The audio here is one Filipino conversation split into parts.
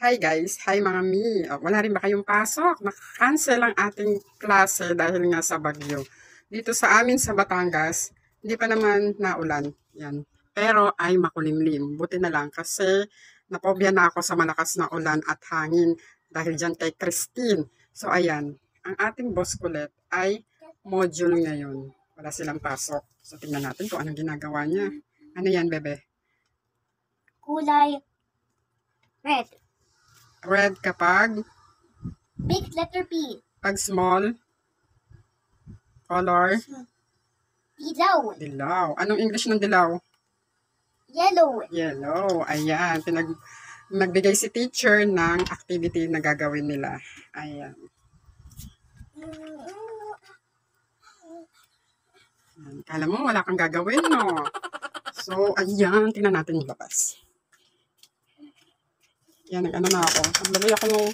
Hi guys, hi mga mi. Wala rin ba kayong pasok? Naka-cancel ang ating klase dahil nga sa bagyo. Dito sa amin sa Batangas, hindi pa naman naulan. Yan. Pero ay makulimlim. Buti na lang kasi napobya na ako sa malakas na ulan at hangin dahil dyan kay Christine. So ayan, ang ating boss kulit ay module ngayon. Wala silang pasok. So tingnan natin kung anong ginagawa niya. Ano yan, bebe? Kulay red. Red kapag Big letter P. pag small, color, Dilaw. dilaw. Anong English ng dilaw? Yellow. Yellow. Ayan. Nagbigay si teacher ng activity na gagawin nila. Ayan. Kala mo wala kang gagawin, no? So, ayan. Tingnan natin yung labas. Yan, nag-ano na ako. Naglagay ako ng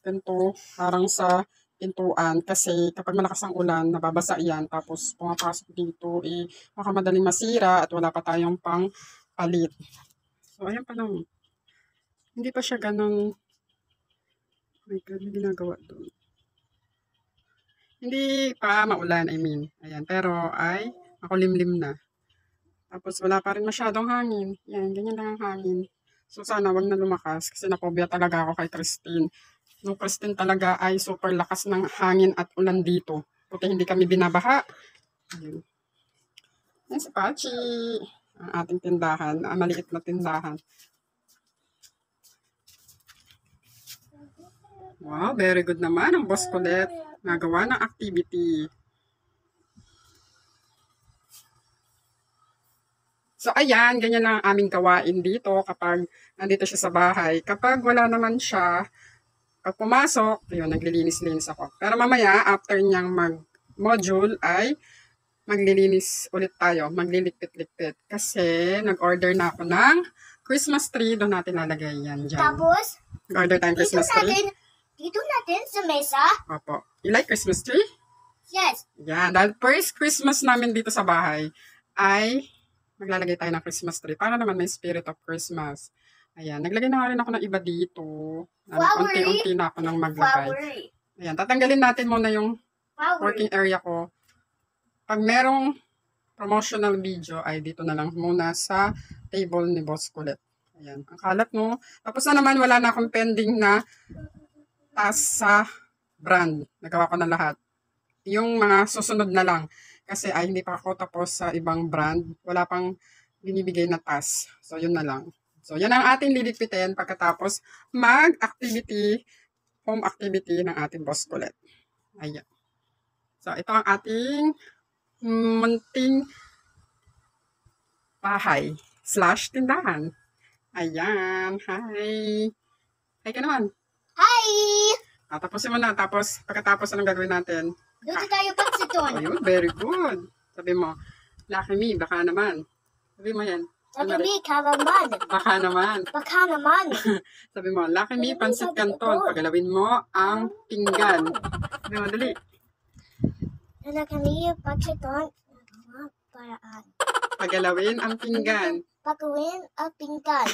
ganito, parang sa pintuan. Kasi kapag malakas ang ulan, nababasa yan. Tapos pumapasok dito, baka madaling masira at wala pa tayong pang palit. So, ayan pa lang. Hindi pa siya ganun. Oh my God, may ginagawa doon. Hindi pa maulan, I mean. Ayan, pero ay makulimlim na. Tapos wala pa rin masyadong hangin. Yan, ganyan lang ang hangin. So sana wag na lumakas kasi napobya talaga ako kay Christine. No, Christine talaga ay super lakas ng hangin at ulan dito. Buti hindi kami binabaha. Ayun. Yan si Pachi. Ang ating tindahan. Maliit na tindahan. Wow, very good naman ang boss kulit. Nagawa ng activity. So, ayan, ganyan lang ang aming gawain dito kapag nandito siya sa bahay. Kapag wala naman siya, pag pumasok, yun, naglilinis-linis ako. Pero mamaya, after niyang mag-module, ay maglilinis ulit tayo. Magliligpit-ligpit. Kasi, nag-order na ako ng Christmas tree. Doon natin lalagay yan dyan. Tapos, Nag-order tayong Christmas tree. dito natin sa mesa. Opo. You like Christmas tree? Yes. Yan. Dahil first Christmas namin dito sa bahay, ay maglalagay tayo ng Christmas tree para naman may spirit of Christmas. Ayan, naglagay na nga rin ako ng iba dito. Unti-unti na ako nang maglagay. Ayan, tatanggalin natin muna yung working area ko. Pag merong promotional video, ay dito na lang muna sa table ni Boss Kulit. Ayan, ang kalat no. Tapos na naman, wala na akong pending na task sa brand. Nagawa ko na lahat. Yung mga susunod na lang. Kasi ay hindi pa ako tapos sa ibang brand. Wala pang binibigay na task. So, yun na lang. So, yan ang ating liligpitin pagkatapos mag-activity, home activity ng ating boss kulit. Ayan. So, ito ang ating munting bahay / tindahan. Ayan. Hi. Hi ka naman. Hi! Tapusin mo na. Tapos, pagkatapos anong gagawin natin? Dito tayo pagsiton. Ayun, very good. Sabi mo, Lucky me, baka naman. Sabi mo yan. Sabi mo, kalaman. Baka naman. Baka naman. Sabi mo, Lucky me, pansit canton. Pagalawin mo ang pinggan. Sabi mo, dali. Ano kami pagsiton? Paraan. Pagalawin ang pinggan. Pagawin ang pinggan.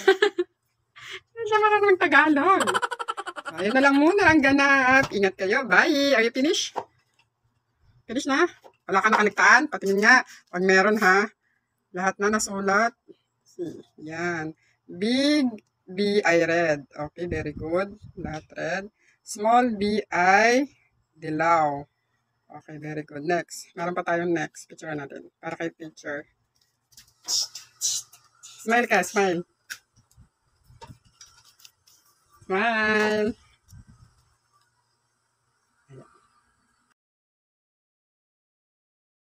Ano siya marunong Tagalog? Ayun na lang muna ang ganap. Ingat kayo. Bye. Are you finished? Finish na? Wala ka nakaligtaan? Patingin nga. Pag meron ha. Lahat na nasulat. See. Yan. Big B-I red. Okay, very good. Lahat red. Small B-I dilaw. Okay, very good. Next. Meron pa tayong next. Picture natin. Para kay teacher. Smile ka, smile. Smile.